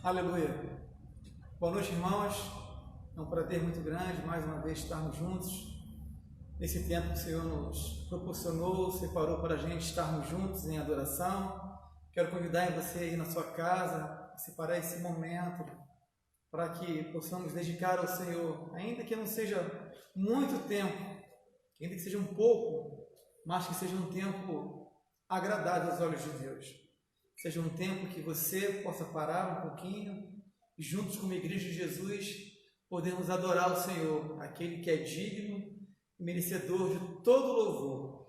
Aleluia. Boa noite, irmãos. É um prazer muito grande, mais uma vez, estarmos juntos. Nesse tempo que o Senhor nos proporcionou, separou para a gente estarmos juntos em adoração. Quero convidar você aí na sua casa, a separar esse momento, para que possamos dedicar ao Senhor, ainda que não seja muito tempo, ainda que seja um pouco, mas que seja um tempo agradável aos olhos de Deus. Seja um tempo que você possa parar um pouquinho e juntos como Igreja de Jesus podemos adorar o Senhor, aquele que é digno e merecedor de todo louvor.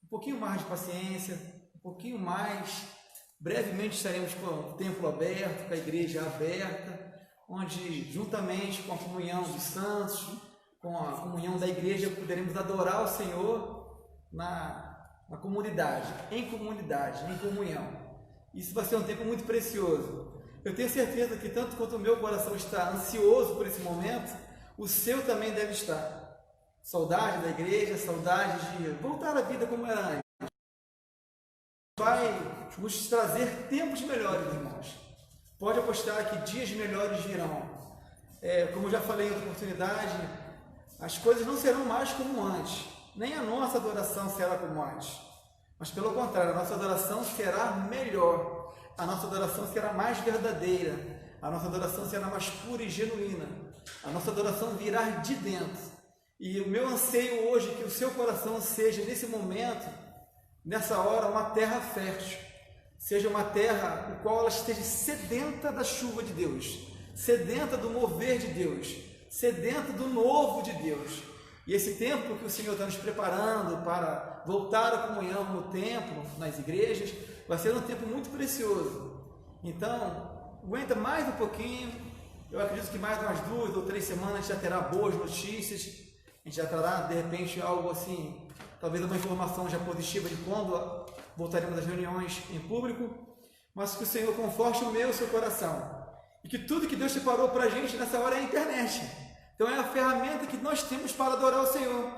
Um pouquinho mais de paciência, um pouquinho mais. Brevemente estaremos com o templo aberto, com a igreja aberta, onde juntamente com a comunhão dos santos, com a comunhão da igreja, poderemos adorar o Senhor na comunidade, em comunhão. Isso vai ser um tempo muito precioso. Eu tenho certeza que tanto quanto o meu coração está ansioso por esse momento, o seu também deve estar. Saudade da igreja, saudade de voltar à vida como era antes. Vai nos trazer tempos melhores, irmãos. Pode apostar que dias melhores virão. Como eu já falei em outra oportunidade, as coisas não serão mais como antes. Nem a nossa adoração será como antes. Mas pelo contrário, a nossa adoração será melhor. A nossa adoração será mais verdadeira. A nossa adoração será mais pura e genuína. A nossa adoração virá de dentro. E o meu anseio hoje é que o seu coração seja, nesse momento, nessa hora, uma terra fértil. Seja uma terra no qual ela esteja sedenta da chuva de Deus, sedenta do mover de Deus, sedenta do novo de Deus. E esse tempo que o Senhor está nos preparando para voltar à comunhão no templo, nas igrejas, vai ser um tempo muito precioso. Então, aguenta mais um pouquinho. Eu acredito que mais umas 2 ou 3 semanas a gente já terá boas notícias. A gente já terá, de repente, algo assim, talvez uma informação já positiva de quando voltaremos às reuniões em público. Mas que o Senhor conforte o meu e o seu coração. E que tudo que Deus separou para a gente nessa hora é a internet. Então é a ferramenta que nós temos para adorar o Senhor.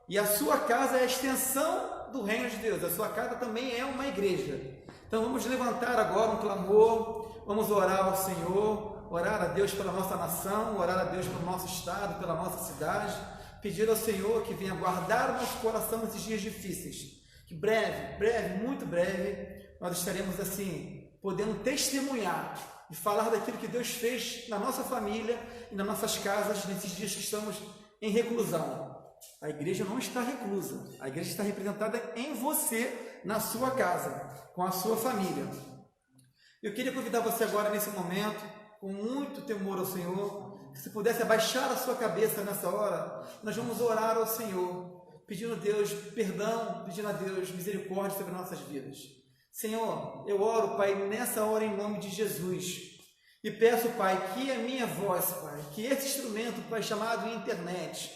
E a sua casa é a extensão do reino de Deus. A sua casa também é uma igreja. Então vamos levantar agora um clamor. Vamos orar ao Senhor. Orar a Deus pela nossa nação. Orar a Deus pelo nosso estado, pela nossa cidade. Pedir ao Senhor que venha guardar o nosso coração nesses dias difíceis. Que breve, muito breve, nós estaremos assim, podendo testemunhar e falar daquilo que Deus fez na nossa família e nas nossas casas nesses dias que estamos em reclusão. A igreja não está reclusa, a igreja está representada em você, na sua casa, com a sua família. Eu queria convidar você agora nesse momento, com muito temor ao Senhor, que se pudesse abaixar a sua cabeça nessa hora, nós vamos orar ao Senhor, pedindo a Deus perdão, pedindo a Deus misericórdia sobre nossas vidas. Senhor, eu oro, Pai, nessa hora em nome de Jesus, e peço, Pai, que a minha voz, Pai, que esse instrumento, Pai, chamado internet,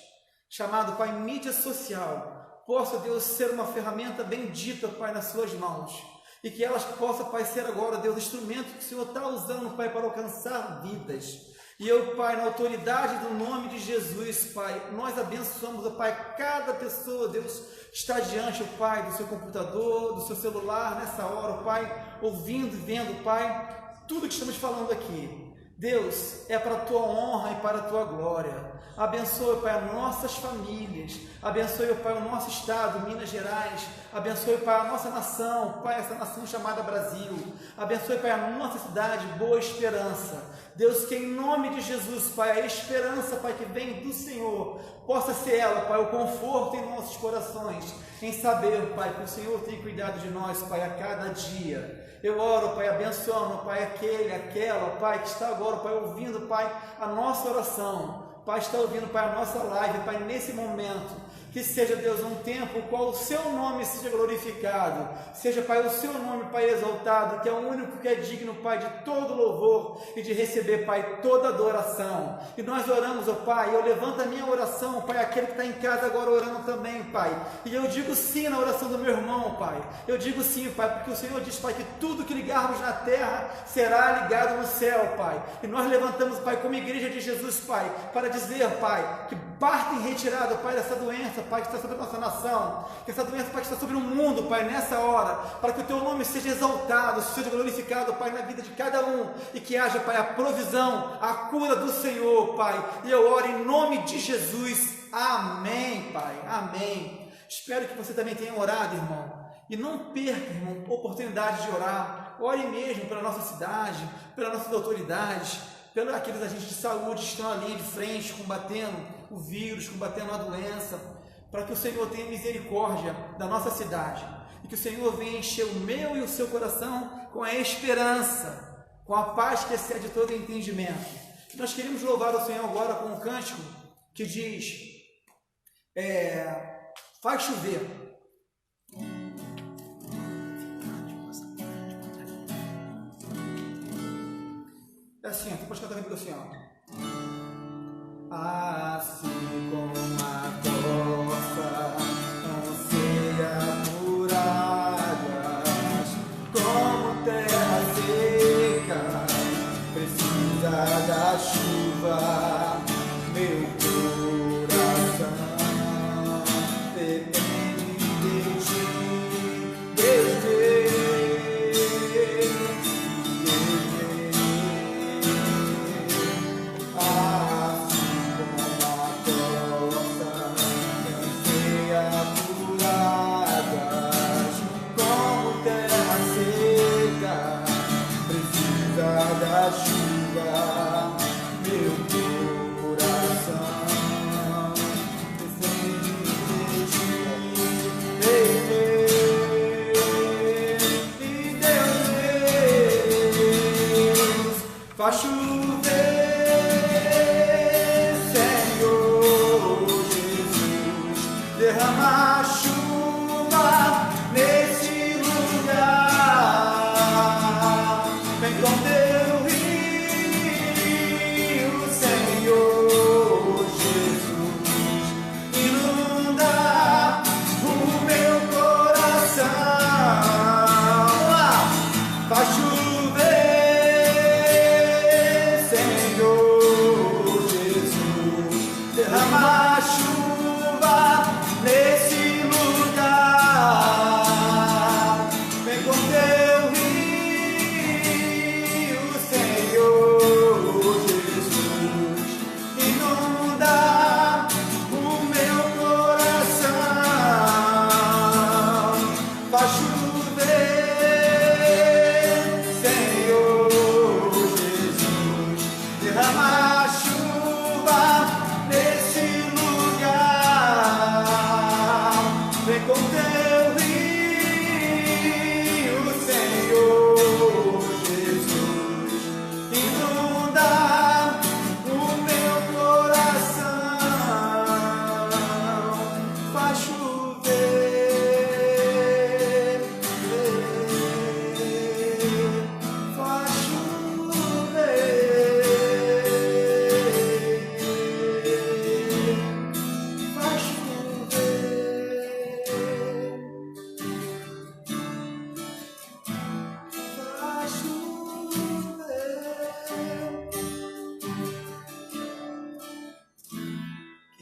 chamado, Pai, mídia social, possa, Deus, ser uma ferramenta bendita, Pai, nas suas mãos, e que elas possam, Pai, ser agora, Deus, instrumento que o Senhor está usando, Pai, para alcançar vidas. E eu, Pai, na autoridade do nome de Jesus, Pai, nós abençoamos, Pai, cada pessoa, Deus, está diante, Pai, do seu computador, do seu celular, nessa hora, Pai, ouvindo e vendo, Pai, tudo que estamos falando aqui. Deus, é para a Tua honra e para a Tua glória. Abençoe, Pai, as nossas famílias. Abençoe, Pai, o nosso estado, Minas Gerais. Abençoe, Pai, a nossa nação, Pai, essa nação chamada Brasil. Abençoe, Pai, a nossa cidade, Boa Esperança. Deus, que em nome de Jesus, Pai, a esperança, Pai, que vem do Senhor, possa ser ela, Pai, o conforto em nossos corações, em saber, Pai, que o Senhor tem cuidado de nós, Pai, a cada dia. Eu oro, Pai, abençoando, Pai, aquela, Pai, que está agora, Pai, ouvindo, Pai, a nossa oração. Pai, está ouvindo, Pai, a nossa live, Pai, nesse momento. Que seja, Deus, um tempo qual o seu nome seja glorificado, seja, Pai, o seu nome, Pai, exaltado, que é o único que é digno, Pai, de todo louvor e de receber, Pai, toda adoração. E nós oramos, ó Pai, eu levanto a minha oração, Pai, aquele que está em casa agora orando também, Pai, e eu digo sim na oração do meu irmão, Pai, eu digo sim, Pai, porque o Senhor diz, Pai, que tudo que ligarmos na terra será ligado no céu, Pai, e nós levantamos, Pai, como igreja de Jesus, Pai, para dizer, Pai, que parte em retirada, Pai, dessa doença, Pai, que está sobre a nossa nação, que essa doença, Pai, que está sobre o mundo, Pai, nessa hora, para que o Teu nome seja exaltado, seja glorificado, Pai, na vida de cada um, e que haja, Pai, a provisão, a cura do Senhor, Pai, e eu oro em nome de Jesus, amém, Pai, amém. Espero que você também tenha orado, irmão, e não perca, irmão, oportunidade de orar. Ore mesmo pela nossa cidade, pelas nossas autoridades, pelos aqueles agentes de saúde que estão na linha de frente, combatendo o vírus, combatendo a doença, para que o Senhor tenha misericórdia da nossa cidade, e que o Senhor venha encher o meu e o seu coração com a esperança, com a paz que excede todo entendimento. Nós queremos louvar o Senhor agora com um cântico que diz, faz chover. É assim, tu pode cantar comigo assim, ó. Assim como a costa anseia por águas, como terra seca precisa da chuva, meu coração depende de ti, Deus meu. Da chuva, meu coração defende de ti, e Deus faz chover, Senhor Jesus, derrama a chuva nesse lugar, vem com Deus. Faz chover, Senhor Jesus, derrama a chuva nesse lugar, vem com teu rio, Senhor Jesus, inunda o meu coração, faz chover, derrama a chuva nesse lugar, vem com teu rio, Senhor Jesus, inunda o meu coração, faz chover, faz chover.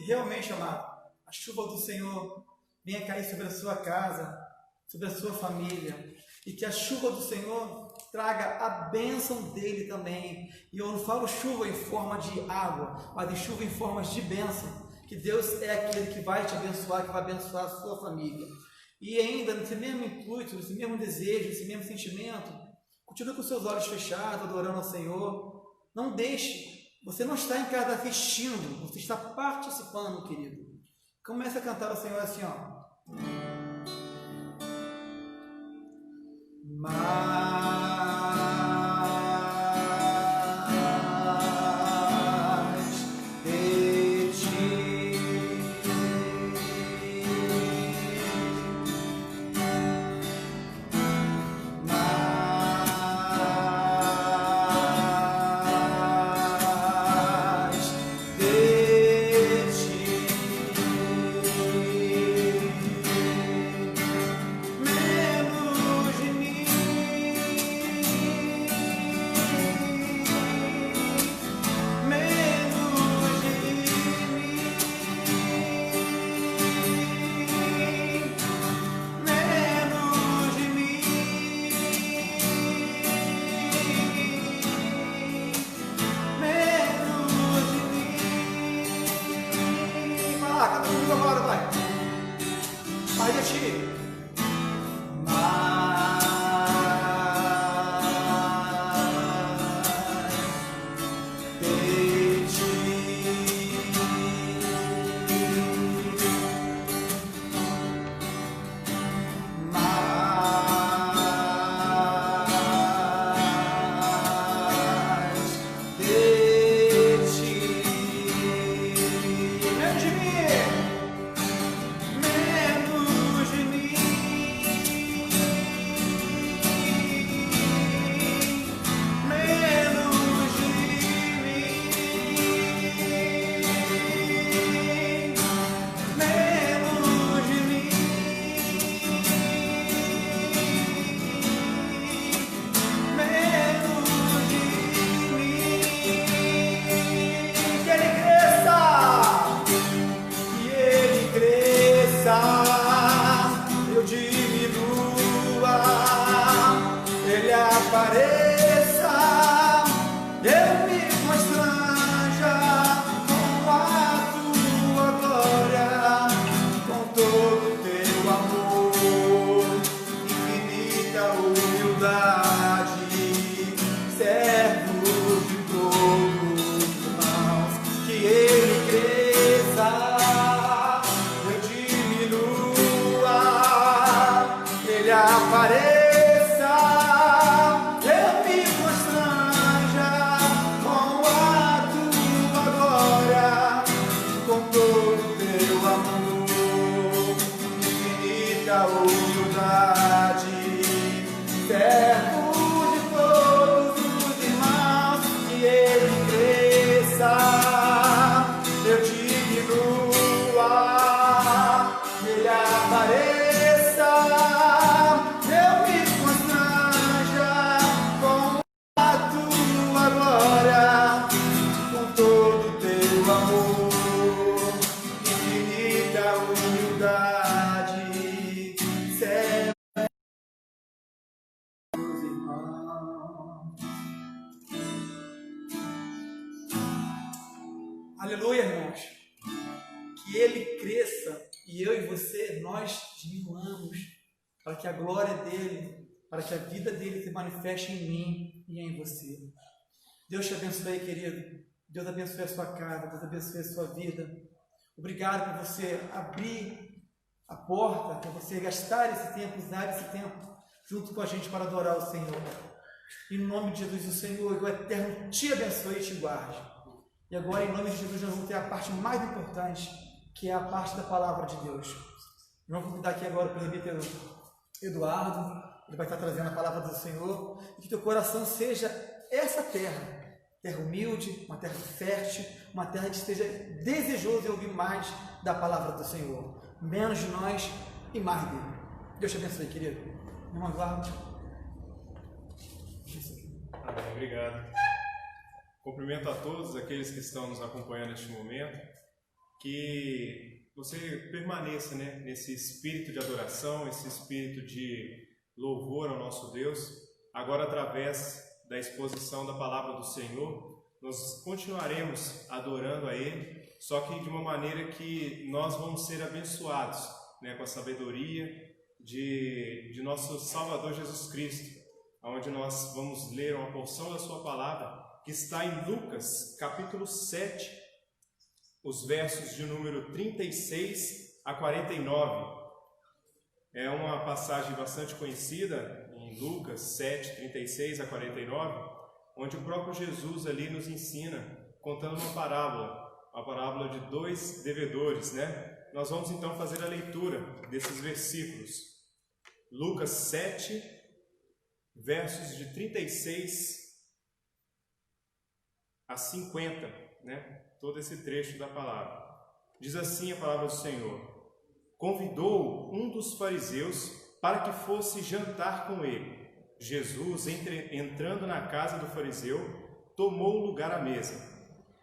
Realmente, amado, a chuva do Senhor venha cair sobre a sua casa, sobre a sua família, e que a chuva do Senhor traga a bênção dele também. E eu não falo chuva em forma de água, mas de chuva em formas de bênção, que Deus é aquele que vai te abençoar, que vai abençoar a sua família. E ainda, nesse mesmo intuito, nesse mesmo desejo, nesse mesmo sentimento, continue com seus olhos fechados, adorando ao Senhor. Não deixe. Você não está em casa assistindo, você está participando, querido. Comece a cantar ao Senhor assim, ó. Aleluia, irmãos. Que Ele cresça e eu e você, nós diminuamos, para que a glória dEle, para que a vida dEle se manifeste em mim e em você. Deus te abençoe, querido. Deus abençoe a sua casa, Deus abençoe a sua vida. Obrigado por você abrir a porta, por você gastar esse tempo, usar esse tempo junto com a gente para adorar o Senhor. Em nome de Jesus, o Senhor, o Eterno, te abençoe e te guarde. E agora, em nome de Jesus, nós vamos ter a parte mais importante, que é a parte da palavra de Deus. Vamos convidar aqui agora para o presbítero Eduardo. Ele vai estar trazendo a palavra do Senhor. E que teu coração seja essa terra. Terra humilde, uma terra fértil, uma terra que esteja desejoso de ouvir mais da palavra do Senhor. Menos de nós e mais dele. Deus te abençoe, querido. Irmão Eduardo. Amém, obrigado. Cumprimento a todos aqueles que estão nos acompanhando neste momento. Que você permaneça, né, nesse espírito de adoração, esse espírito de louvor ao nosso Deus. Agora, através da exposição da palavra do Senhor, nós continuaremos adorando a Ele, só que de uma maneira que nós vamos ser abençoados, né, com a sabedoria de nosso Salvador Jesus Cristo, onde nós vamos ler uma porção da sua palavra, que está em Lucas, capítulo 7, os versos de número 36 a 49. É uma passagem bastante conhecida, em Lucas 7, 36 a 49, onde o próprio Jesus ali nos ensina, contando uma parábola de 2 devedores, né? Nós vamos então fazer a leitura desses versículos. Lucas 7, versos de 36 a 50, né? Todo esse trecho da palavra. Diz assim a palavra do Senhor: convidou um dos fariseus para que fosse jantar com ele. Jesus, entrando na casa do fariseu, tomou lugar à mesa.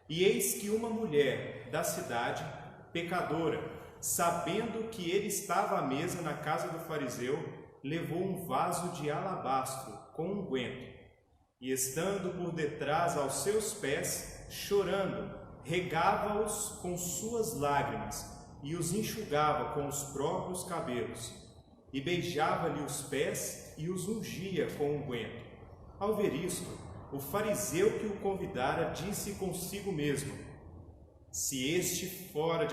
E eis que uma mulher da cidade, pecadora, sabendo que ele estava à mesa na casa do fariseu, levou um vaso de alabastro com unguento, e estando por detrás aos seus pés, chorando, regava-os com suas lágrimas, e os enxugava com os próprios cabelos. E beijava-lhe os pés e os ungia com unguento. Ao ver isto, o fariseu que o convidara disse consigo mesmo: se este fora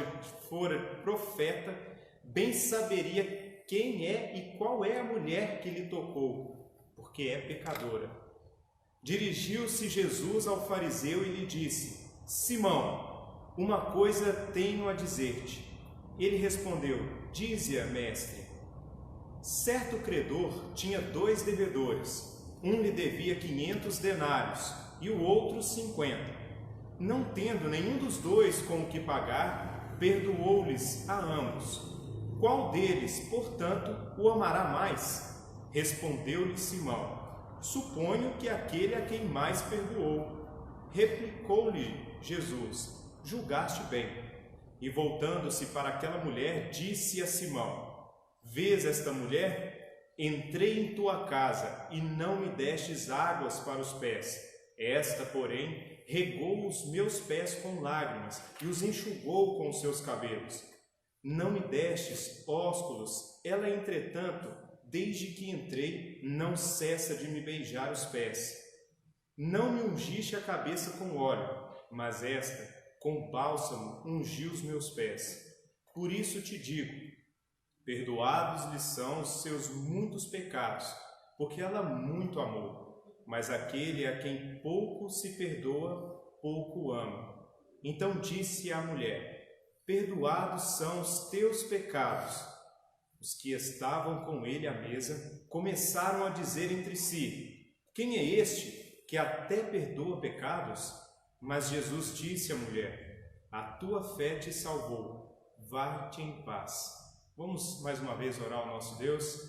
profeta, bem saberia quem é e qual é a mulher que lhe tocou, porque é pecadora. Dirigiu-se Jesus ao fariseu e lhe disse: Simão, uma coisa tenho a dizer-te. Ele respondeu: dize-a, mestre. Certo credor tinha 2 devedores. Um lhe devia 500 denários e o outro 50. Não tendo nenhum dos 2 com o que pagar, perdoou-lhes a ambos. Qual deles, portanto, o amará mais? Respondeu-lhe Simão: suponho que aquele a quem mais perdoou. Replicou-lhe Jesus: julgaste bem. E voltando-se para aquela mulher, disse a Simão: vês esta mulher? Entrei em tua casa e não me destes águas para os pés. Esta, porém, regou os meus pés com lágrimas e os enxugou com os seus cabelos. Não me destes ósculos. Ela, entretanto, desde que entrei, não cessa de me beijar os pés. Não me ungiste a cabeça com óleo, mas esta, com bálsamo, ungiu os meus pés. Por isso te digo: perdoados lhe são os seus muitos pecados, porque ela muito amou. Mas aquele a quem pouco se perdoa, pouco ama. Então disse a mulher: perdoados são os teus pecados. Os que estavam com ele à mesa começaram a dizer entre si: quem é este que até perdoa pecados? Mas Jesus disse à mulher: a tua fé te salvou, vai-te em paz. Vamos mais uma vez orar ao nosso Deus.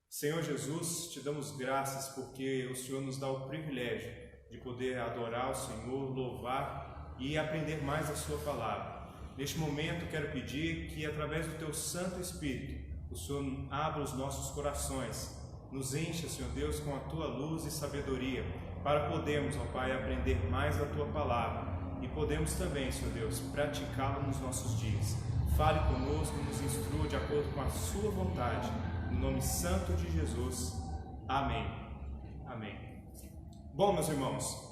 Senhor Jesus, te damos graças porque o Senhor nos dá o privilégio de poder adorar o Senhor, louvar e aprender mais a sua palavra. Neste momento quero pedir que através do teu Santo Espírito o Senhor abra os nossos corações, nos encha, Senhor Deus, com a tua luz e sabedoria, para podermos, ó Pai, aprender mais a tua palavra e podemos também, Senhor Deus, praticá-lo nos nossos dias. Fale conosco, nos instrua de acordo com a sua vontade, no nome santo de Jesus. Amém. Amém. Bom, meus irmãos,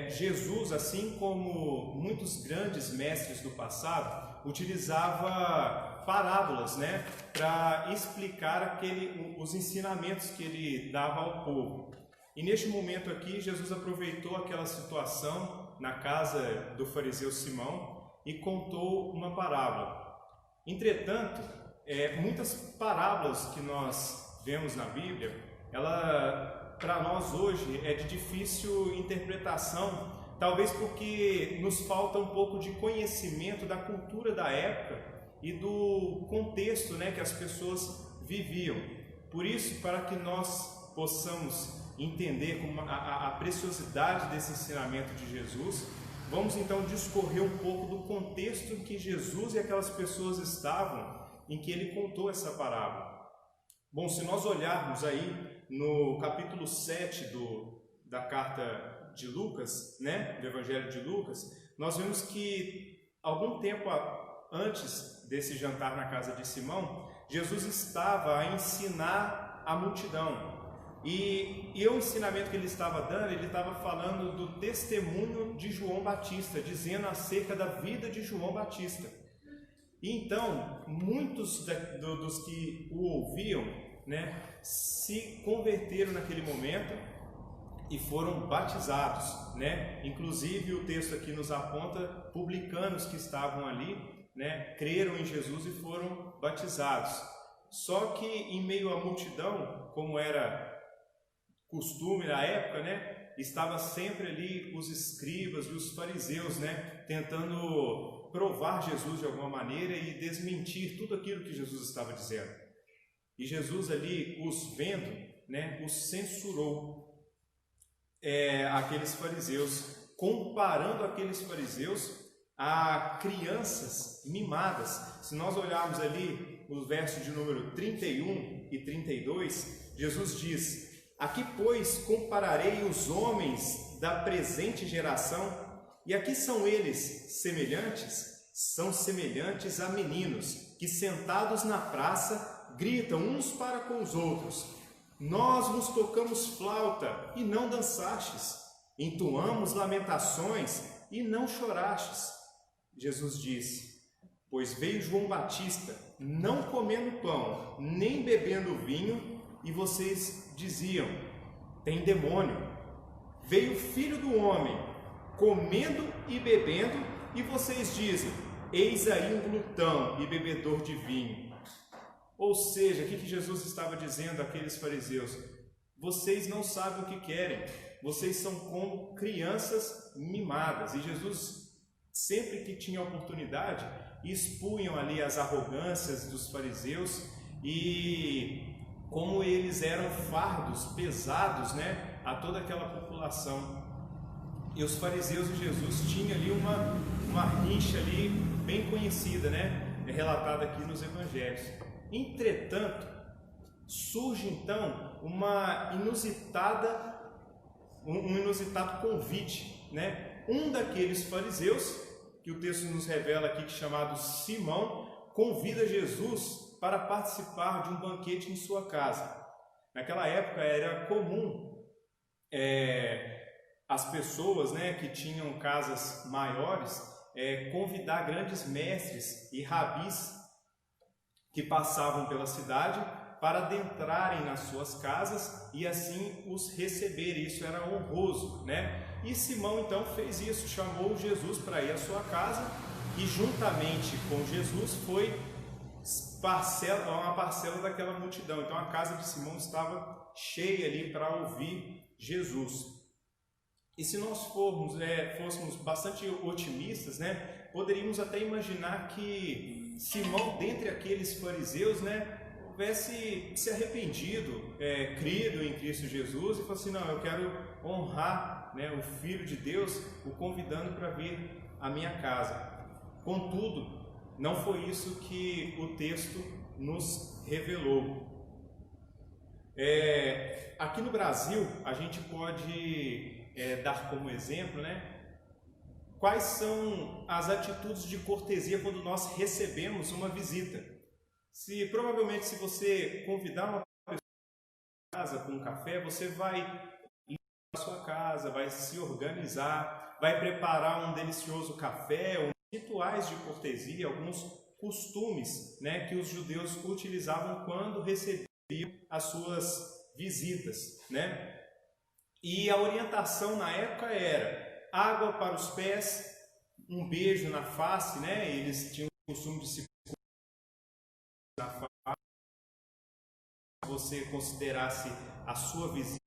Jesus, assim como muitos grandes mestres do passado, utilizava parábolas, né, para explicar os ensinamentos que ele dava ao povo. E neste momento aqui, Jesus aproveitou aquela situação na casa do fariseu Simão e contou uma parábola. Entretanto, muitas parábolas que nós vemos na Bíblia, ela para nós hoje é de difícil interpretação, talvez porque nos falta um pouco de conhecimento da cultura da época e do contexto, né, que as pessoas viviam. Por isso, para que nós possamos entender a preciosidade desse ensinamento de Jesus, vamos então discorrer um pouco do contexto em que Jesus e aquelas pessoas estavam em que ele contou essa parábola. Bom, se nós olharmos aí no capítulo 7 da carta de Lucas, né, do Evangelho de Lucas, nós vemos que algum tempo antes desse jantar na casa de Simão, Jesus estava a ensinar a multidão. E o ensinamento que ele estava dando, ele estava falando do testemunho de João Batista, dizendo acerca da vida de João Batista. E então, muitos dos que o ouviam, né, se converteram naquele momento e foram batizados, né? Inclusive o texto aqui nos aponta publicanos que estavam ali, né, creram em Jesus e foram batizados. Só que em meio à multidão, como era costume na época, né, estava sempre ali os escribas e os fariseus, né, tentando provar Jesus de alguma maneira e desmentir tudo aquilo que Jesus estava dizendo. E Jesus ali, os vendo, né, os censurou, aqueles fariseus, comparando aqueles fariseus a crianças mimadas. Se nós olharmos ali no verso de número 31 e 32, Jesus diz: aqui, pois, compararei os homens da presente geração, e aqui são eles semelhantes? São semelhantes a meninos, que sentados na praça, gritam uns para com os outros: nós nos tocamos flauta e não dançastes, entoamos lamentações e não chorastes. Jesus disse: pois veio João Batista, não comendo pão, nem bebendo vinho, e vocês diziam: tem demônio. Veio o Filho do Homem, comendo e bebendo, e vocês dizem: eis aí um glutão e bebedor de vinho. Ou seja, o que Jesus estava dizendo àqueles fariseus? Vocês não sabem o que querem, vocês são como crianças mimadas. E Jesus, sempre que tinha oportunidade, expunham ali as arrogâncias dos fariseus e como eles eram fardos pesados, né, a toda aquela população. E os fariseus e Jesus tinham ali uma rixa ali bem conhecida, né, relatada aqui nos evangelhos. Entretanto, surge então um inusitado convite, né? Um daqueles fariseus, que o texto nos revela aqui, chamado Simão, convida Jesus para participar de um banquete em sua casa. Naquela época era comum as pessoas, né, que tinham casas maiores convidar grandes mestres e rabis que passavam pela cidade para adentrarem nas suas casas e assim os receber. Isso era honroso, né? E Simão então fez isso, chamou Jesus para ir à sua casa e juntamente com Jesus foi uma parcela daquela multidão. Então a casa de Simão estava cheia ali para ouvir Jesus. E se nós fôssemos bastante otimistas, né, poderíamos até imaginar que Simão, dentre aqueles fariseus, né, houvesse se arrependido, crido em Cristo Jesus e falou assim: não, eu quero honrar, né, o Filho de Deus, o convidando para vir à minha casa. Contudo, não foi isso que o texto nos revelou. Aqui no Brasil, a gente pode dar como exemplo, né, quais são as atitudes de cortesia quando nós recebemos uma visita. Provavelmente, se você convidar uma pessoa para casa com um café, você vai ir para a sua casa, vai se organizar, vai preparar um delicioso café, rituais de cortesia, alguns costumes, né, que os judeus utilizavam quando recebiam as suas visitas, né? E a orientação na época era água para os pés, um beijo na face, né? Eles tinham o costume de se na face. Se você considerasse a sua visita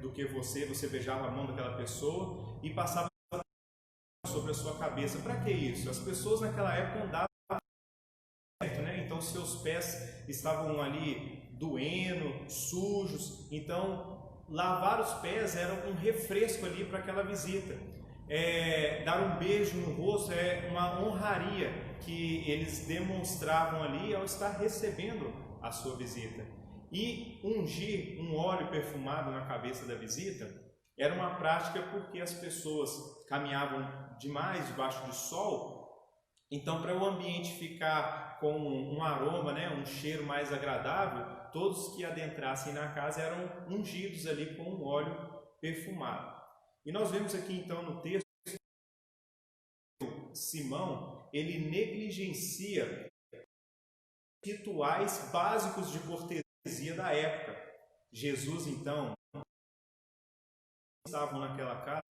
do que você beijava a mão daquela pessoa e passava sobre a sua cabeça. Para que isso? As pessoas naquela época andavam certo, né? Então seus pés estavam ali doendo, sujos, então lavar os pés era um refresco ali para aquela visita. Dar um beijo no rosto é uma honraria que eles demonstravam ali ao estar recebendo a sua visita. E ungir um óleo perfumado na cabeça da visita era uma prática porque as pessoas caminhavam demais debaixo do sol, então para o ambiente ficar com um aroma, né, um cheiro mais agradável, todos que adentrassem na casa eram ungidos ali com um óleo perfumado. E nós vemos aqui então no texto, Simão, ele negligencia rituais básicos de cortesia da época. Jesus então estavam naquela casa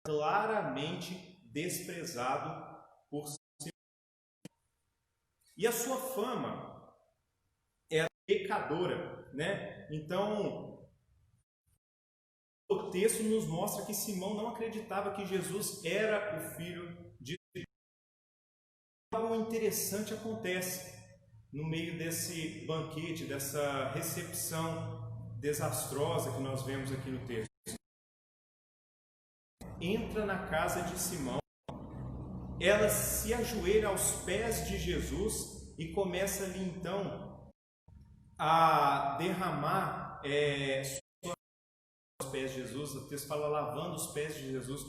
claramente desprezado por Simão. E a sua fama era pecadora, né? Então o texto nos mostra que Simão não acreditava que Jesus era o Filho de Deus. Algo interessante acontece no meio desse banquete, dessa recepção desastrosa que nós vemos aqui no texto. Entra na casa de Simão, ela se ajoelha aos pés de Jesus e começa ali então a derramar os pés de Jesus. O texto fala lavando os pés de Jesus,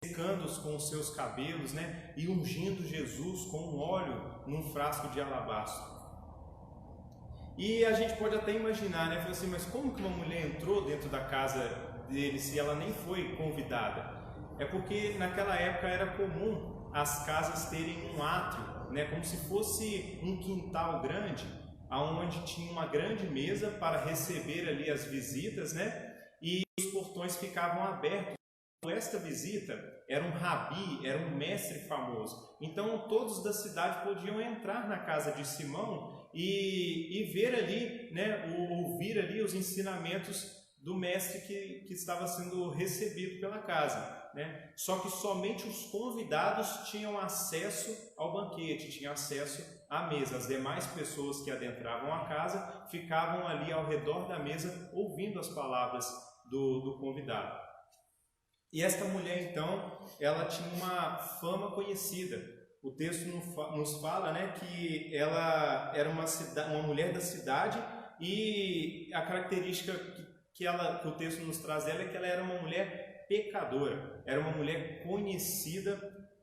secando-os com os seus cabelos, né? E ungindo Jesus com um óleo num frasco de alabastro. E a gente pode até imaginar, né? Fala assim, mas como que uma mulher entrou dentro da casa dele se ela nem foi convidada? É porque naquela época era comum as casas terem um átrio, né? Como se fosse um quintal grande, onde tinha uma grande mesa para receber ali as visitas, né? E os portões ficavam abertos. Esta visita era um rabi, era um mestre famoso. Então todos da cidade podiam entrar na casa de Simão e ver ali, né? Ouvir ali os ensinamentos do mestre que estava sendo recebido pela casa, né? Só que somente os convidados tinham acesso ao banquete, tinham acesso à mesa. As demais pessoas que adentravam a casa ficavam ali ao redor da mesa ouvindo as palavras do convidado. E esta mulher então, ela tinha uma fama conhecida. O texto nos fala, né, que ela era uma mulher da cidade, e a característica que o texto nos traz dela é que ela era uma mulher pecadora, era uma mulher conhecida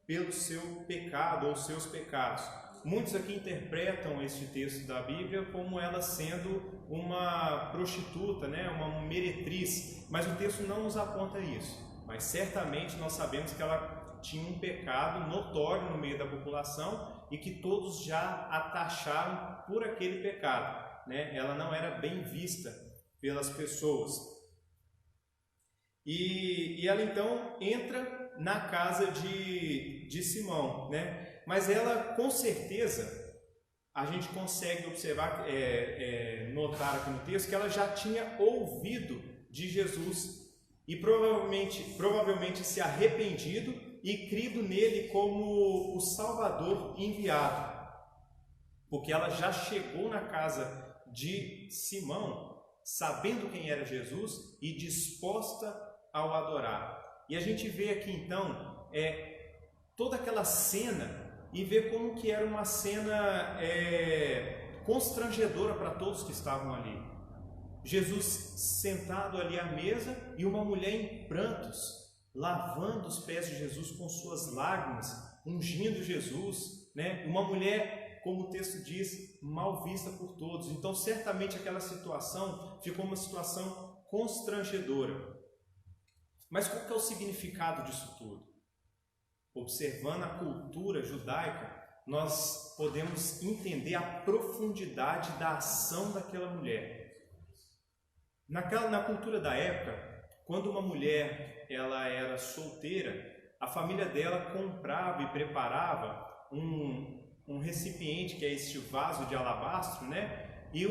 pelo seu pecado ou seus pecados. Muitos aqui interpretam este texto da Bíblia como ela sendo uma prostituta, né, uma meretriz, mas o texto não nos aponta isso. Mas certamente nós sabemos que ela tinha um pecado notório no meio da população e que todos já a taxaram por aquele pecado, né? Ela não era bem vista pelas pessoas. E ela então entra na casa de Simão, né? Mas ela, com certeza, a gente consegue observar, notar aqui no texto que ela já tinha ouvido de Jesus e provavelmente se arrependido e crido nele como o Salvador enviado, porque ela já chegou na casa de Simão sabendo quem era Jesus e disposta ao adorar. E a gente vê aqui então toda aquela cena e vê como que era uma cena constrangedora para todos que estavam ali. Jesus sentado ali à mesa e uma mulher em prantos, lavando os pés de Jesus com suas lágrimas, ungindo Jesus, né? Uma mulher, como o texto diz, mal vista por todos. Então, certamente aquela situação ficou uma situação constrangedora. Mas qual que é o significado disso tudo? Observando a cultura judaica, nós podemos entender a profundidade da ação daquela mulher. Na cultura da época, quando uma mulher ela era solteira, a família dela comprava e preparava um recipiente, que é este vaso de alabastro, né? E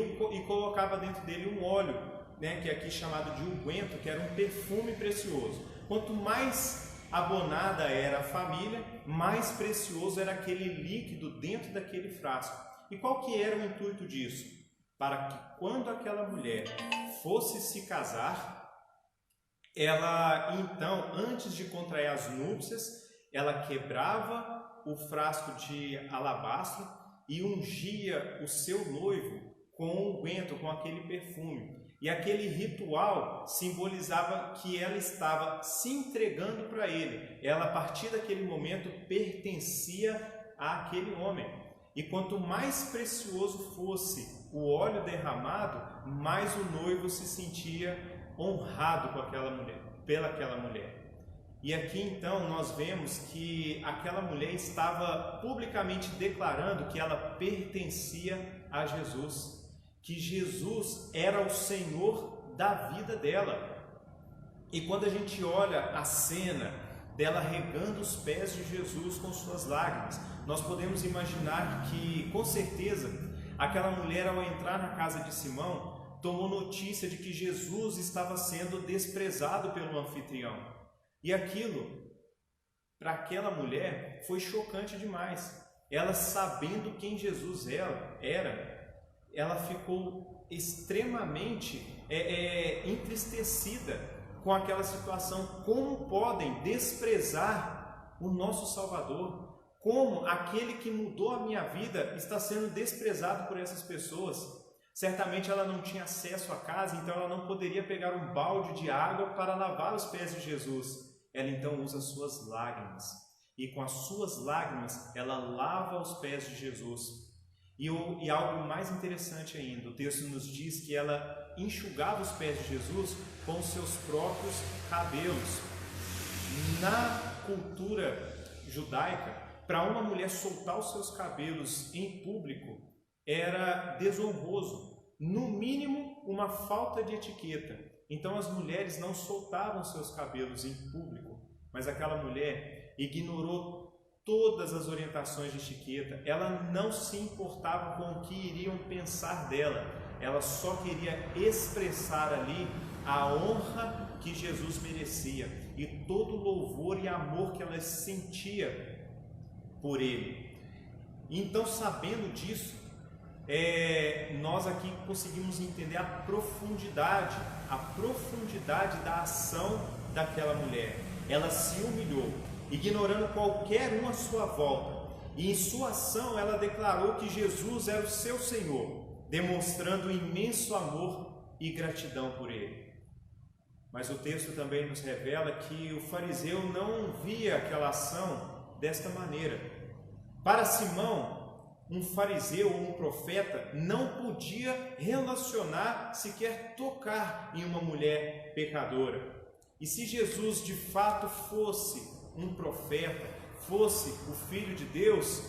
colocava dentro dele um óleo, né? Que é aqui chamado de unguento, que era um perfume precioso. Quanto mais abonada era a família, mais precioso era aquele líquido dentro daquele frasco. E qual que era o intuito disso? Para que quando aquela mulher fosse se casar, ela então, antes de contrair as núpcias, ela quebrava o frasco de alabastro e ungia o seu noivo com o unguento, com aquele perfume. E aquele ritual simbolizava que ela estava se entregando para ele. Ela, a partir daquele momento, pertencia àquele homem. E quanto mais precioso fosse o óleo derramado, mais o noivo se sentia honrado com aquela mulher, pelaquela mulher. E aqui então nós vemos que aquela mulher estava publicamente declarando que ela pertencia a Jesus, que Jesus era o Senhor da vida dela. E quando a gente olha a cena dela regando os pés de Jesus com suas lágrimas, nós podemos imaginar que, com certeza, aquela mulher, ao entrar na casa de Simão, tomou notícia de que Jesus estava sendo desprezado pelo anfitrião. E aquilo, para aquela mulher, foi chocante demais. Ela, sabendo quem Jesus era, ela ficou extremamente entristecida com aquela situação. Como podem desprezar o nosso Salvador? Como aquele que mudou a minha vida está sendo desprezado por essas pessoas? Certamente ela não tinha acesso à casa, então ela não poderia pegar um balde de água para lavar os pés de Jesus. Ela então usa suas lágrimas, e com as suas lágrimas ela lava os pés de Jesus. E algo mais interessante ainda, o texto nos diz que ela enxugava os pés de Jesus com os seus próprios cabelos. Na cultura judaica, para uma mulher soltar os seus cabelos em público era desonroso, no mínimo uma falta de etiqueta. Então as mulheres não soltavam seus cabelos em público, mas aquela mulher ignorou todas as orientações de etiqueta. Ela não se importava com o que iriam pensar dela, ela só queria expressar ali a honra que Jesus merecia e todo o louvor e amor que ela sentia por ele. Então, sabendo disso, nós aqui conseguimos entender a profundidade da ação daquela mulher. Ela se humilhou, ignorando qualquer um à sua volta, e em sua ação ela declarou que Jesus era o seu Senhor, demonstrando imenso amor e gratidão por ele. Mas o texto também nos revela que o fariseu não via aquela ação desta maneira. Para Simão, um fariseu ou um profeta não podia relacionar, sequer tocar em uma mulher pecadora. E se Jesus de fato fosse um profeta, fosse o Filho de Deus,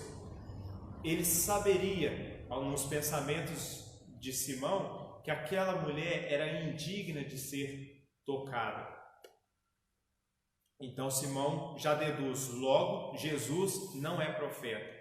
ele saberia, nos pensamentos de Simão, que aquela mulher era indigna de ser tocada. Então Simão já deduz, logo Jesus não é profeta.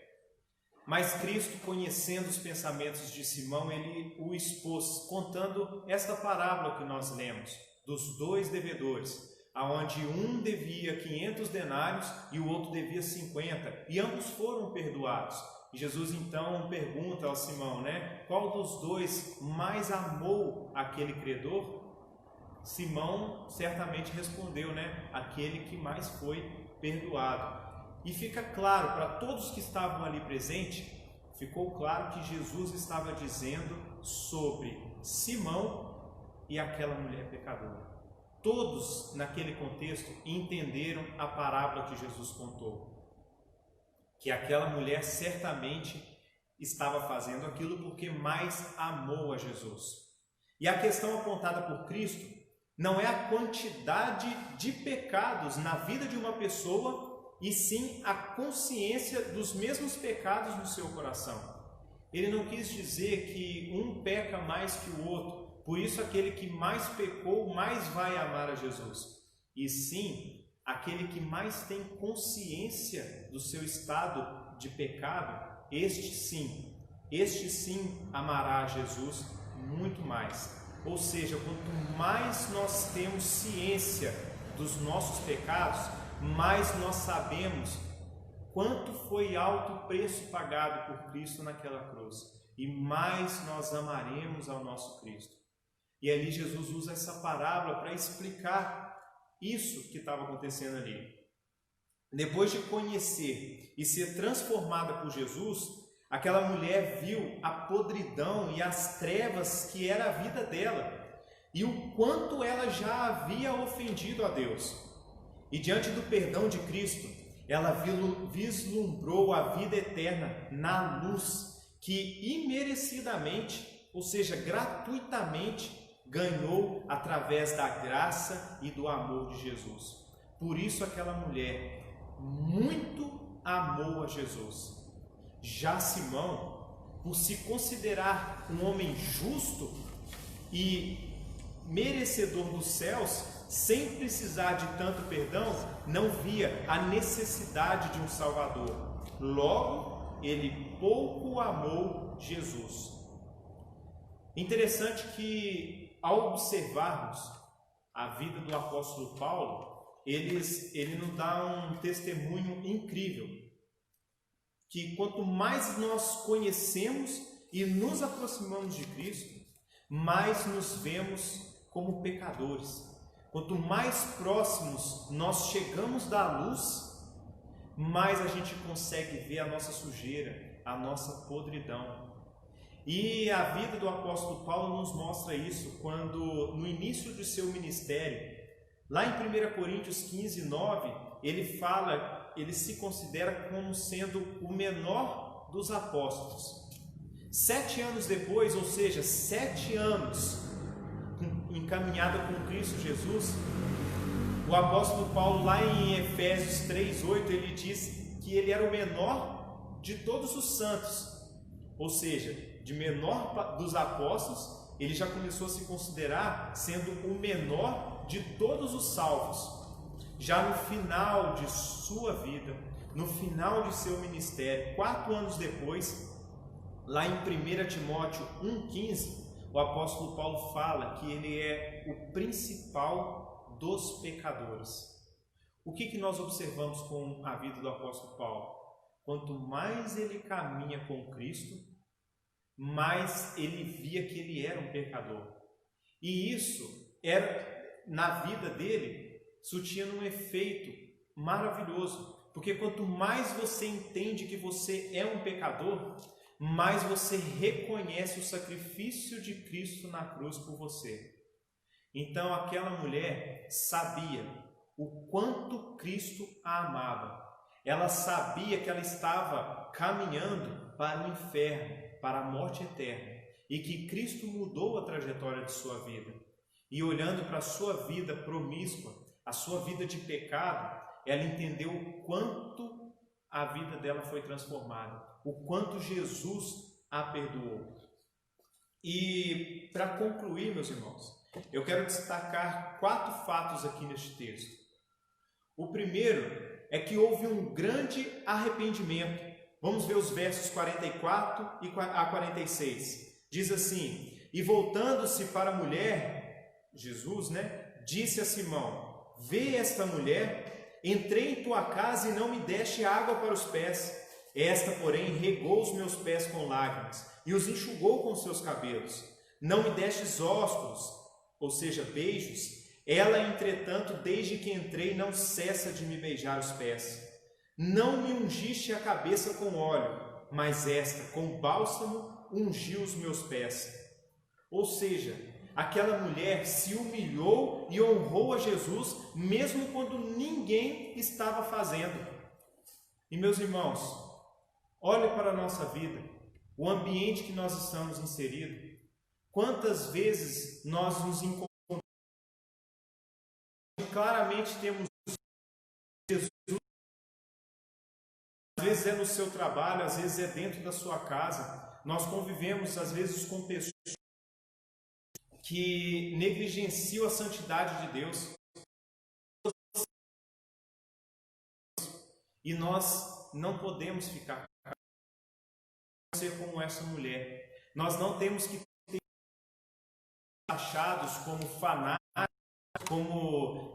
Mas Cristo, conhecendo os pensamentos de Simão, ele o expôs, contando esta parábola que nós lemos, dos dois devedores, aonde um devia 500 denários e o outro devia 50, e ambos foram perdoados. E Jesus então pergunta ao Simão, qual dos dois mais amou aquele credor? Simão certamente respondeu, aquele que mais foi perdoado. E fica claro para todos que estavam ali presentes, ficou claro que Jesus estava dizendo sobre Simão e aquela mulher pecadora. Todos, naquele contexto, entenderam a parábola que Jesus contou. Que aquela mulher certamente estava fazendo aquilo porque mais amou a Jesus. E a questão apontada por Cristo não é a quantidade de pecados na vida de uma pessoa, e sim a consciência dos mesmos pecados no seu coração. Ele não quis dizer que um peca mais que o outro, por isso aquele que mais pecou mais vai amar a Jesus. E sim, aquele que mais tem consciência do seu estado de pecado, este sim amará a Jesus muito mais. Ou seja, quanto mais nós temos ciência dos nossos pecados, mais nós sabemos quanto foi alto o preço pagado por Cristo naquela cruz, e mais nós amaremos ao nosso Cristo. E ali Jesus usa essa parábola para explicar isso que estava acontecendo ali. Depois de conhecer e ser transformada por Jesus, aquela mulher viu a podridão e as trevas que era a vida dela, e o quanto ela já havia ofendido a Deus. E diante do perdão de Cristo, ela vislumbrou a vida eterna na luz que imerecidamente, ou seja, gratuitamente, ganhou através da graça e do amor de Jesus. Por isso aquela mulher muito amou a Jesus. Já Simão, por se considerar um homem justo e merecedor dos céus, sem precisar de tanto perdão, não via a necessidade de um Salvador. Logo, ele pouco amou Jesus. Interessante que, ao observarmos a vida do apóstolo Paulo, ele nos dá um testemunho incrível, que quanto mais nós conhecemos e nos aproximamos de Cristo, mais nos vemos como pecadores. Quanto mais próximos nós chegamos da luz, mais a gente consegue ver a nossa sujeira, a nossa podridão. E a vida do apóstolo Paulo nos mostra isso quando, no início de seu ministério, lá em 1 Coríntios 15, 9, ele se considera como sendo o menor dos apóstolos. 7 anos depois, ou seja, 7 anos encaminhada com Cristo Jesus, o apóstolo Paulo, lá em Efésios 3:8, ele diz que ele era o menor de todos os santos, ou seja, de menor dos apóstolos, ele já começou a se considerar sendo o menor de todos os salvos. Já no final de sua vida, no final de seu ministério, 4 anos depois, lá em 1 Timóteo 1,15, o apóstolo Paulo fala que ele é o principal dos pecadores. O que nós observamos com a vida do apóstolo Paulo? Quanto mais ele caminha com Cristo, mais ele via que ele era um pecador. E isso era, na vida dele, surtia um efeito maravilhoso, porque quanto mais você entende que você é um pecador, mais você reconhece o sacrifício de Cristo na cruz por você. Então aquela mulher sabia o quanto Cristo a amava. Ela sabia que ela estava caminhando para o inferno, para a morte eterna, e que Cristo mudou a trajetória de sua vida. E olhando para a sua vida promíscua, a sua vida de pecado, ela entendeu o quanto a vida dela foi transformada, o quanto Jesus a perdoou. E para concluir, meus irmãos, eu quero destacar 4 fatos aqui neste texto. O primeiro é que houve um grande arrependimento. Vamos ver os versos 44 a 46. Diz assim: e voltando-se para a mulher, Jesus, disse a Simão: vê esta mulher? Entrei em tua casa e não me deste água para os pés. Esta, porém, regou os meus pés com lágrimas e os enxugou com seus cabelos. Não me destes ósculos, ou seja, beijos. Ela, entretanto, desde que entrei, não cessa de me beijar os pés. Não me ungiste a cabeça com óleo, mas esta, com bálsamo, ungiu os meus pés. Ou seja, aquela mulher se humilhou e honrou a Jesus, mesmo quando ninguém estava fazendo. E meus irmãos, olhe para a nossa vida, o ambiente que nós estamos inseridos. Quantas vezes nós nos encontramos e claramente temos Jesus, às vezes é no seu trabalho, às vezes é dentro da sua casa. Nós convivemos às vezes com pessoas que negligenciam a santidade de Deus. E nós não podemos ficar ser como essa mulher. Nós não temos que ser achados como fanáticos, como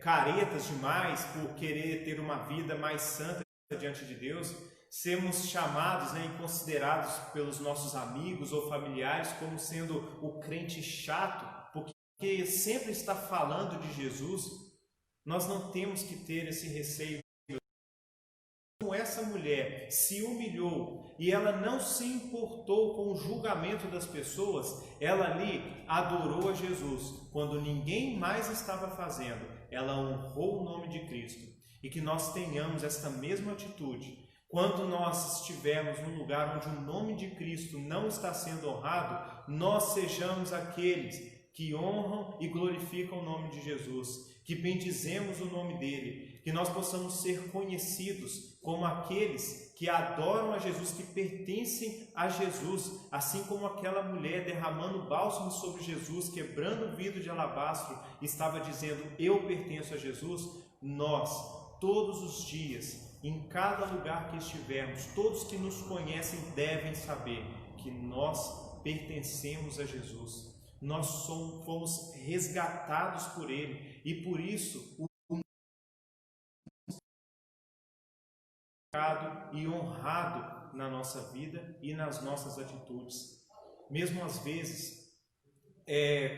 caretas demais por querer ter uma vida mais santa diante de Deus. Sermos chamados, e considerados pelos nossos amigos ou familiares como sendo o crente chato, porque sempre está falando de Jesus. Nós não temos que ter esse receio. Como essa mulher se humilhou e ela não se importou com o julgamento das pessoas, ela ali adorou a Jesus. Quando ninguém mais estava fazendo, ela honrou o nome de Cristo. E que nós tenhamos esta mesma atitude. Quando nós estivermos num lugar onde o nome de Cristo não está sendo honrado, nós sejamos aqueles que honram e glorificam o nome de Jesus, que bendizemos o nome dele, que nós possamos ser conhecidos como aqueles que adoram a Jesus, que pertencem a Jesus, assim como aquela mulher derramando bálsamo sobre Jesus, quebrando o vidro de alabastro, estava dizendo: eu pertenço a Jesus. Nós, todos os dias, em cada lugar que estivermos, todos que nos conhecem devem saber que nós pertencemos a Jesus. Nós fomos resgatados por Ele e por isso o e honrado na nossa vida e nas nossas atitudes, mesmo às vezes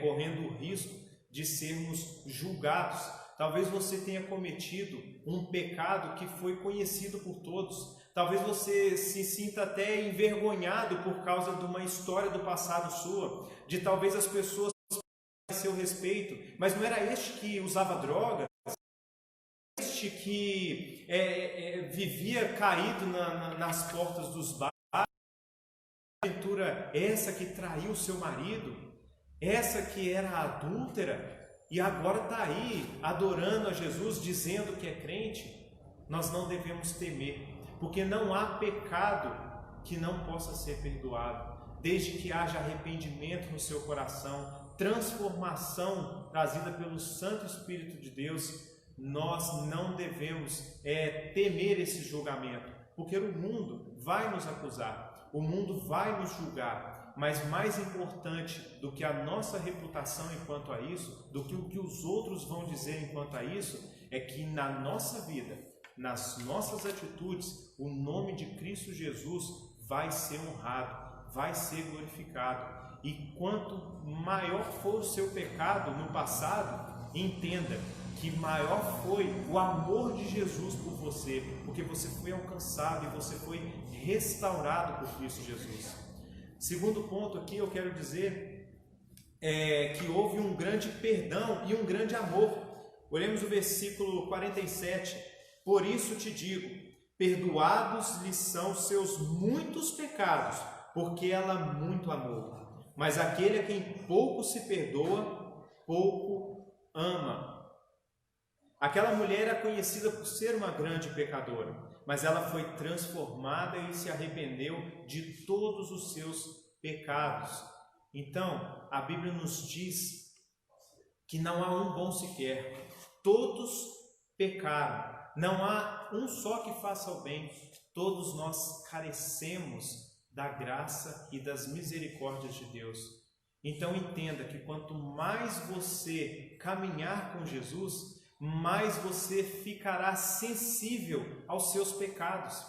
correndo o risco de sermos julgados. Talvez você tenha cometido um pecado que foi conhecido por todos. Talvez você se sinta até envergonhado por causa de uma história do passado sua, de talvez as pessoas a seu respeito, mas não era este que usava droga, este que vivia caído nas portas dos bares, aventura essa que traiu seu marido, essa que era adúltera, e agora está aí adorando a Jesus, dizendo que é crente. Nós não devemos temer, porque não há pecado que não possa ser perdoado, desde que haja arrependimento no seu coração, transformação trazida pelo Santo Espírito de Deus. Nós não devemos temer esse julgamento, porque o mundo vai nos acusar, o mundo vai nos julgar. Mas mais importante do que a nossa reputação enquanto a isso, do que o que os outros vão dizer enquanto a isso, é que na nossa vida, nas nossas atitudes, o nome de Cristo Jesus vai ser honrado, vai ser glorificado. E quanto maior for o seu pecado no passado, entenda que maior foi o amor de Jesus por você, porque você foi alcançado e você foi restaurado por Cristo Jesus. Segundo ponto aqui, eu quero dizer que houve um grande perdão e um grande amor. Olhemos o versículo 47. Por isso te digo, perdoados lhe são seus muitos pecados, porque ela muito amou. Mas aquele a quem pouco se perdoa, pouco ama. Aquela mulher era conhecida por ser uma grande pecadora, mas ela foi transformada e se arrependeu de todos os seus pecados. Então, a Bíblia nos diz que não há um bom sequer. Todos pecaram. Não há um só que faça o bem. Todos nós carecemos da graça e das misericórdias de Deus. Então entenda que quanto mais você caminhar com Jesus, mais você ficará sensível aos seus pecados.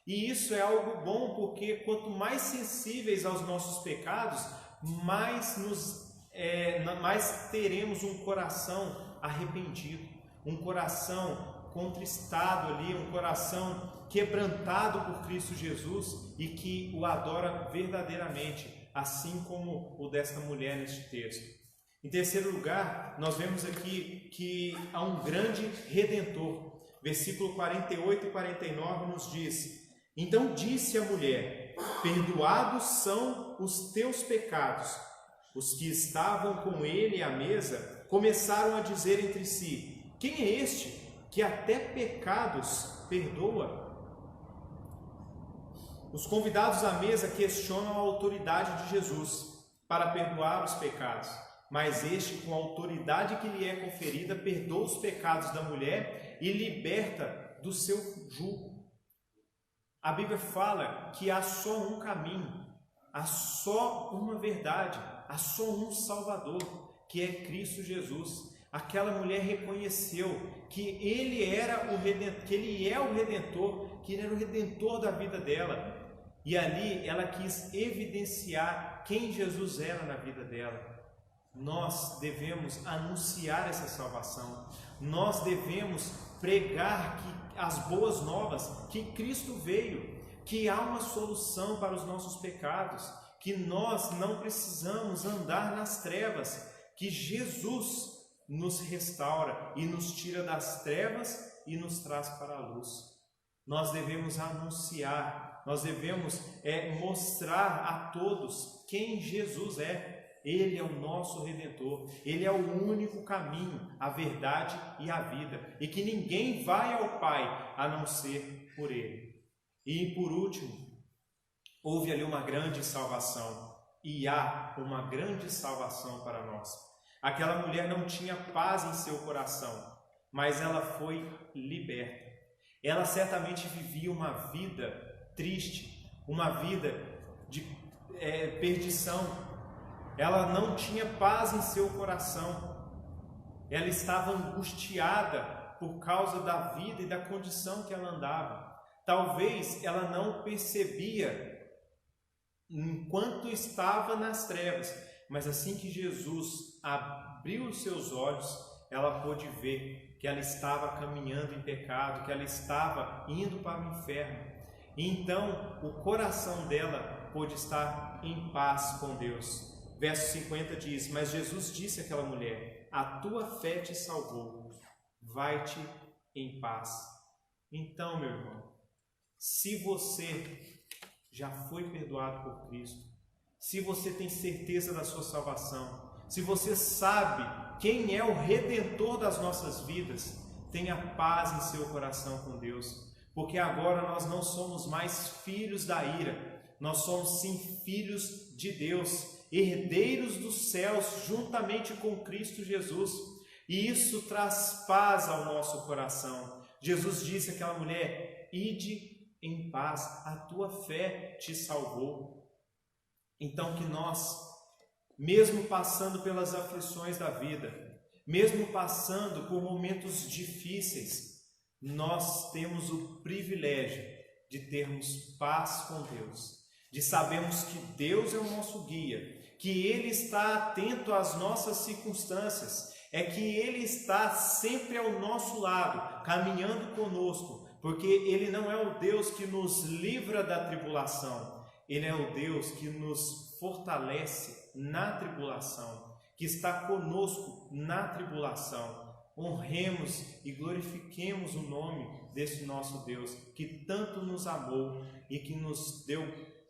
E isso é algo bom, porque quanto mais sensíveis aos nossos pecados, mais teremos um coração arrependido, um coração contristado ali, um coração quebrantado por Cristo Jesus e que o adora verdadeiramente. assim como o desta mulher neste texto. Em terceiro lugar, nós vemos aqui que há um grande Redentor. Versículo 48 e 49 nos diz: então disse a mulher: perdoados são os teus pecados. Os que estavam com ele à mesa começaram a dizer entre si: quem é este que até pecados perdoa? Os convidados à mesa questionam a autoridade de Jesus para perdoar os pecados, mas este, com a autoridade que lhe é conferida, perdoa os pecados da mulher e liberta do seu jugo. A Bíblia fala que há só um caminho, há só uma verdade, há só um Salvador, que é Cristo Jesus. Aquela mulher reconheceu que Ele era o Redentor, que Ele é o Redentor, que Ele era o Redentor da vida dela. E ali ela quis evidenciar quem Jesus era na vida dela. Nós devemos anunciar essa salvação. Nós devemos pregar as boas novas, que Cristo veio, que há uma solução para os nossos pecados, que nós não precisamos andar nas trevas, que Jesus nos restaura e nos tira das trevas e nos traz para a luz. Nós devemos anunciar, nós devemos mostrar a todos quem Jesus é. Ele é o nosso Redentor, Ele é o único caminho, a verdade e a vida, e que ninguém vai ao Pai a não ser por Ele. E por último, houve ali uma grande salvação, e há uma grande salvação para nós. Aquela mulher não tinha paz em seu coração, mas ela foi liberta. Ela certamente vivia uma vida triste, uma vida de perdição. Ela não tinha paz em seu coração. Ela estava angustiada por causa da vida e da condição que ela andava. Talvez ela não percebia enquanto estava nas trevas, mas assim que Jesus abriu os seus olhos, ela pôde ver que ela estava caminhando em pecado, que ela estava indo para o inferno. E então o coração dela pôde estar em paz com Deus. Verso 50 diz: mas Jesus disse àquela mulher: a tua fé te salvou, vai-te em paz. Então, meu irmão, se você já foi perdoado por Cristo, se você tem certeza da sua salvação, se você sabe quem é o Redentor das nossas vidas, tenha paz em seu coração com Deus, porque agora nós não somos mais filhos da ira, nós somos sim filhos de Deus, herdeiros dos céus juntamente com Cristo Jesus, e isso traz paz ao nosso coração. Jesus disse àquela mulher: ide em paz, a tua fé te salvou. Então que nós, mesmo passando pelas aflições da vida, mesmo passando por momentos difíceis, nós temos o privilégio de termos paz com Deus, de sabermos que Deus é o nosso guia, que Ele está atento às nossas circunstâncias, que Ele está sempre ao nosso lado, caminhando conosco, porque Ele não é o Deus que nos livra da tribulação, Ele é o Deus que nos fortalece na tribulação, que está conosco na tribulação. Honremos e glorifiquemos o nome desse nosso Deus, que tanto nos amou e que nos deu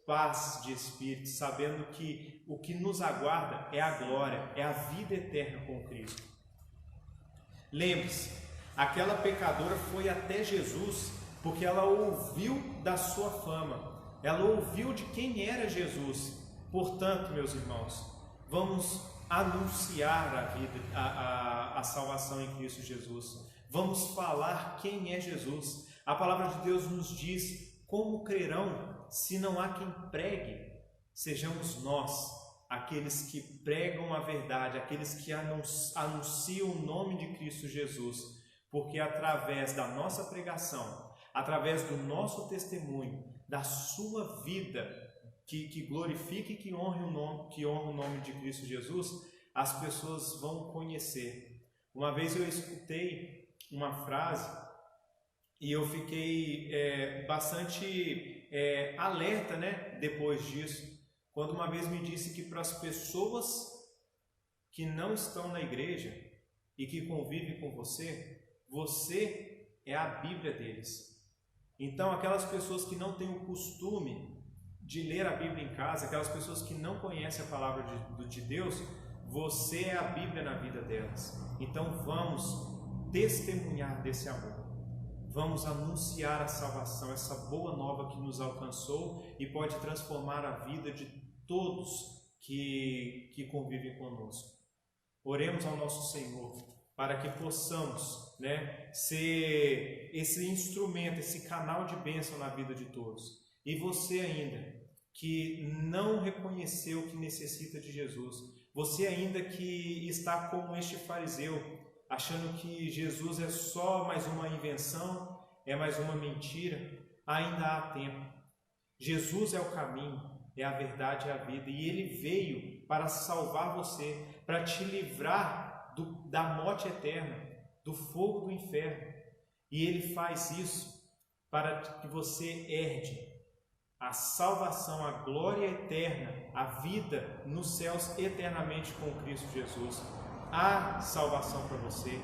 paz de espírito, sabendo que o que nos aguarda é a glória, é a vida eterna com Cristo. Lembre-se, aquela pecadora foi até Jesus porque ela ouviu da sua fama, ela ouviu de quem era Jesus. Portanto, meus irmãos, vamos anunciar a vida, a salvação em Cristo Jesus. Vamos falar quem é Jesus. A palavra de Deus nos diz: como crerão se não há quem pregue? Sejamos nós aqueles que pregam a verdade, aqueles que anunciam o nome de Cristo Jesus, porque através da nossa pregação, através do nosso testemunho, da sua vida que glorifique e que honre o nome de Cristo Jesus, as pessoas vão conhecer. Uma vez eu escutei uma frase e eu fiquei bastante alerta, depois disso, quando uma vez me disse que para as pessoas que não estão na igreja e que convivem com você, você é a Bíblia deles. Então, aquelas pessoas que não têm o costume de ler a Bíblia em casa, aquelas pessoas que não conhecem a palavra de Deus, você é a Bíblia na vida delas. Então, vamos testemunhar desse amor. Vamos anunciar a salvação, essa boa nova que nos alcançou e pode transformar a vida de todos que convivem conosco. Oremos ao nosso Senhor para que possamos, ser esse instrumento, esse canal de bênção na vida de todos. E você ainda que não reconheceu que necessita de Jesus, você ainda que está como este fariseu, achando que Jesus é só mais uma invenção, é mais uma mentira, ainda há tempo. Jesus é o caminho, é a verdade e a vida, e Ele veio para salvar você, para te livrar da morte eterna, do fogo do inferno. E Ele faz isso para que você herde a salvação, a glória eterna, a vida nos céus eternamente com Cristo Jesus. Há salvação para você.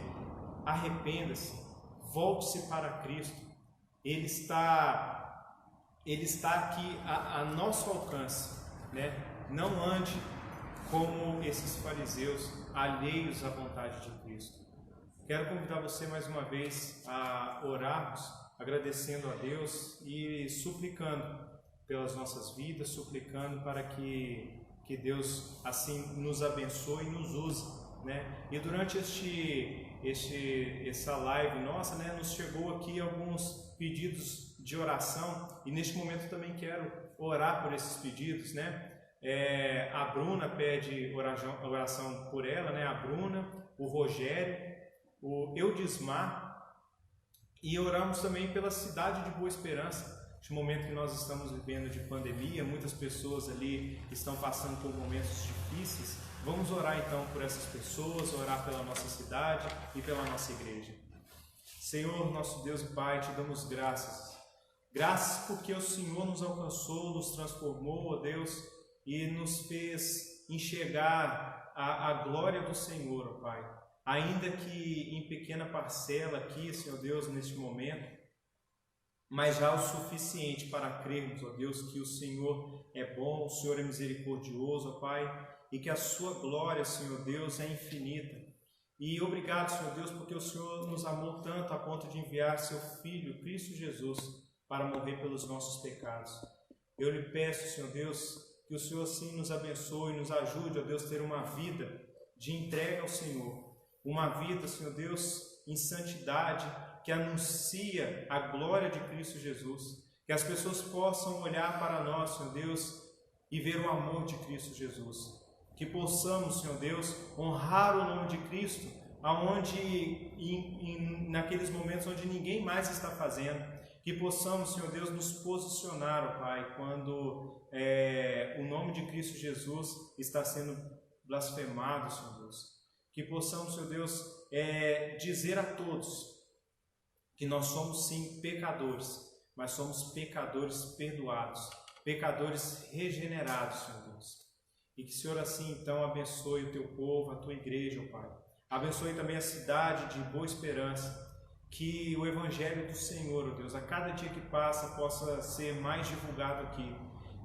Arrependa-se, volte-se para Cristo. Ele está aqui a nosso alcance, Não ande como esses fariseus, alheios à vontade de Cristo. Quero convidar você mais uma vez a orarmos, agradecendo a Deus e suplicando pelas nossas vidas, suplicando para que Deus assim nos abençoe e nos use, E durante essa live nossa, nos chegou aqui alguns pedidos de oração, e neste momento também quero orar por esses pedidos, A Bruna pede oração por ela, A Bruna, o Rogério, o Eudismar, e oramos também pela cidade de Boa Esperança. Neste momento que nós estamos vivendo de pandemia, muitas pessoas ali estão passando por momentos difíceis. Vamos orar então por essas pessoas, orar pela nossa cidade e pela nossa igreja. Senhor, nosso Deus e Pai, te damos graças. Graças porque o Senhor nos alcançou, nos transformou, ó Deus, e nos fez enxergar a glória do Senhor, ó Pai. Ainda que em pequena parcela aqui, Senhor Deus, neste momento, mas já o suficiente para crermos, ó Deus, que o Senhor é bom, o Senhor é misericordioso, ó Pai, e que a sua glória, Senhor Deus, é infinita. E obrigado, Senhor Deus, porque o Senhor nos amou tanto a ponto de enviar seu Filho, Cristo Jesus, para morrer pelos nossos pecados. Eu lhe peço, Senhor Deus, que o Senhor assim nos abençoe, nos ajude, ó Deus, ter uma vida de entrega ao Senhor, uma vida, Senhor Deus, em santidade, que anuncia a glória de Cristo Jesus, que as pessoas possam olhar para nós, Senhor Deus, e ver o amor de Cristo Jesus, que possamos, Senhor Deus, honrar o nome de Cristo, naqueles momentos onde ninguém mais está fazendo, que possamos, Senhor Deus, nos posicionar, ó Pai, quando o nome de Cristo Jesus está sendo blasfemado, Senhor Deus, que possamos, Senhor Deus, dizer a todos que nós somos sim pecadores, mas somos pecadores perdoados, pecadores regenerados, Senhor Deus. E que o Senhor assim então abençoe o teu povo, a tua igreja, ó Pai. Abençoe também a cidade de Boa Esperança, que o Evangelho do Senhor, ó Deus, a cada dia que passa possa ser mais divulgado aqui,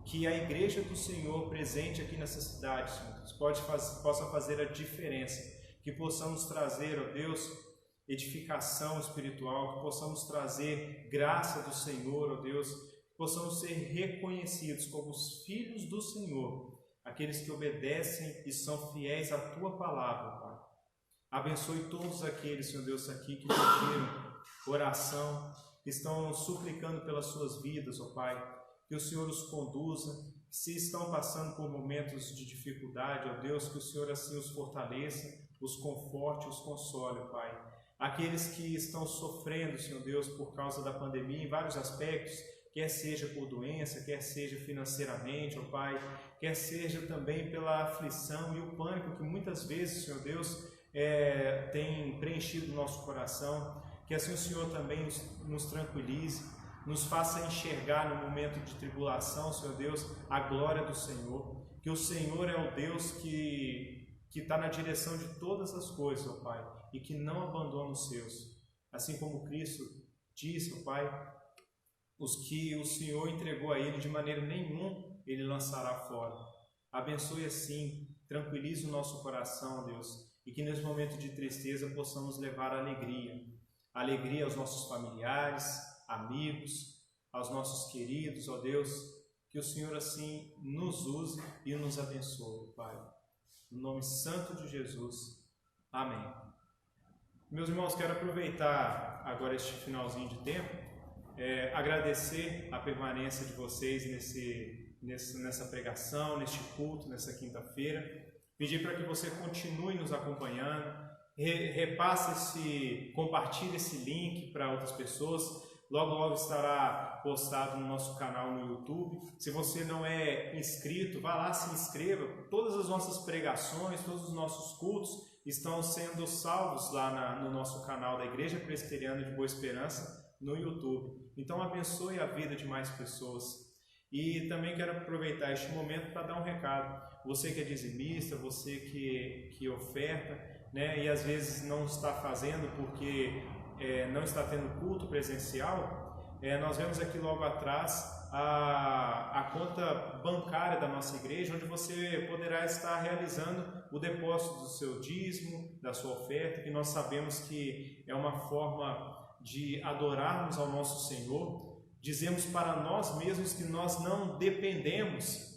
que a igreja do Senhor presente aqui nessa cidade, Senhor Deus, possa fazer a diferença, que possamos trazer, ó Deus, edificação espiritual, que possamos trazer graça do Senhor, ó Deus, que possamos ser reconhecidos como os filhos do Senhor, aqueles que obedecem e são fiéis à Tua palavra, Pai. Abençoe todos aqueles, Senhor Deus, aqui que pediram oração, que estão suplicando pelas suas vidas, ó Pai, que o Senhor os conduza, se estão passando por momentos de dificuldade, ó Deus, que o Senhor assim os fortaleça, os conforte, os console, ó Pai. Aqueles que estão sofrendo, Senhor Deus, por causa da pandemia em vários aspectos, quer seja por doença, quer seja financeiramente, ó Pai, quer seja também pela aflição e o pânico que muitas vezes, Senhor Deus, tem preenchido o nosso coração, que assim o Senhor também nos tranquilize, nos faça enxergar no momento de tribulação, Senhor Deus, a glória do Senhor, que o Senhor é o Deus que está na direção de todas as coisas, ó Pai, e que não abandona os seus. Assim como Cristo disse, ó Pai, os que o Senhor entregou a Ele, de maneira nenhuma Ele lançará fora. Abençoe assim, tranquilize o nosso coração, ó Deus, e que nesse momento de tristeza possamos levar alegria aos nossos familiares, amigos, aos nossos queridos, ó Deus, que o Senhor assim nos use e nos abençoe, Pai. No nome santo de Jesus. Amém. Meus irmãos, quero aproveitar agora este finalzinho de tempo, agradecer a permanência de vocês nessa pregação, neste culto, nessa quinta-feira. Pedir para que você continue nos acompanhando, compartilhe esse link para outras pessoas. Logo estará postado no nosso canal no YouTube. Se você não é inscrito, vá lá, se inscreva. Todas as nossas pregações, todos os nossos cultos estão sendo salvos lá no nosso canal da Igreja Presbiteriana de Boa Esperança no YouTube. Então abençoe a vida de mais pessoas. E também quero aproveitar este momento para dar um recado. Você que é dizimista, você que oferta, né, e às vezes não está fazendo porque não está tendo culto presencial, nós vemos aqui logo atrás a conta bancária da nossa igreja, onde você poderá estar realizando o depósito do seu dízimo, da sua oferta, que nós sabemos que é uma forma de adorarmos ao nosso Senhor. Dizemos para nós mesmos que nós não dependemos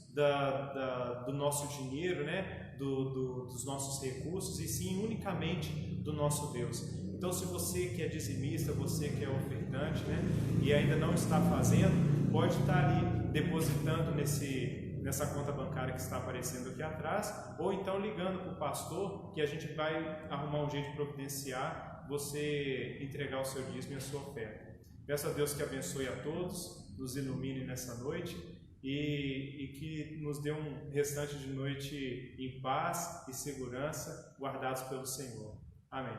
do nosso dinheiro, né? Dos nossos recursos, e sim unicamente do nosso Deus. Então, se você que é dizimista, você que é ofertante, né, e ainda não está fazendo, pode estar ali depositando nessa conta bancária que está aparecendo aqui atrás, ou então ligando para o pastor, que a gente vai arrumar um jeito de providenciar você entregar o seu dízimo e a sua oferta. Peço a Deus que abençoe a todos, nos ilumine nessa noite e que nos dê um restante de noite em paz e segurança, guardados pelo Senhor. Amém.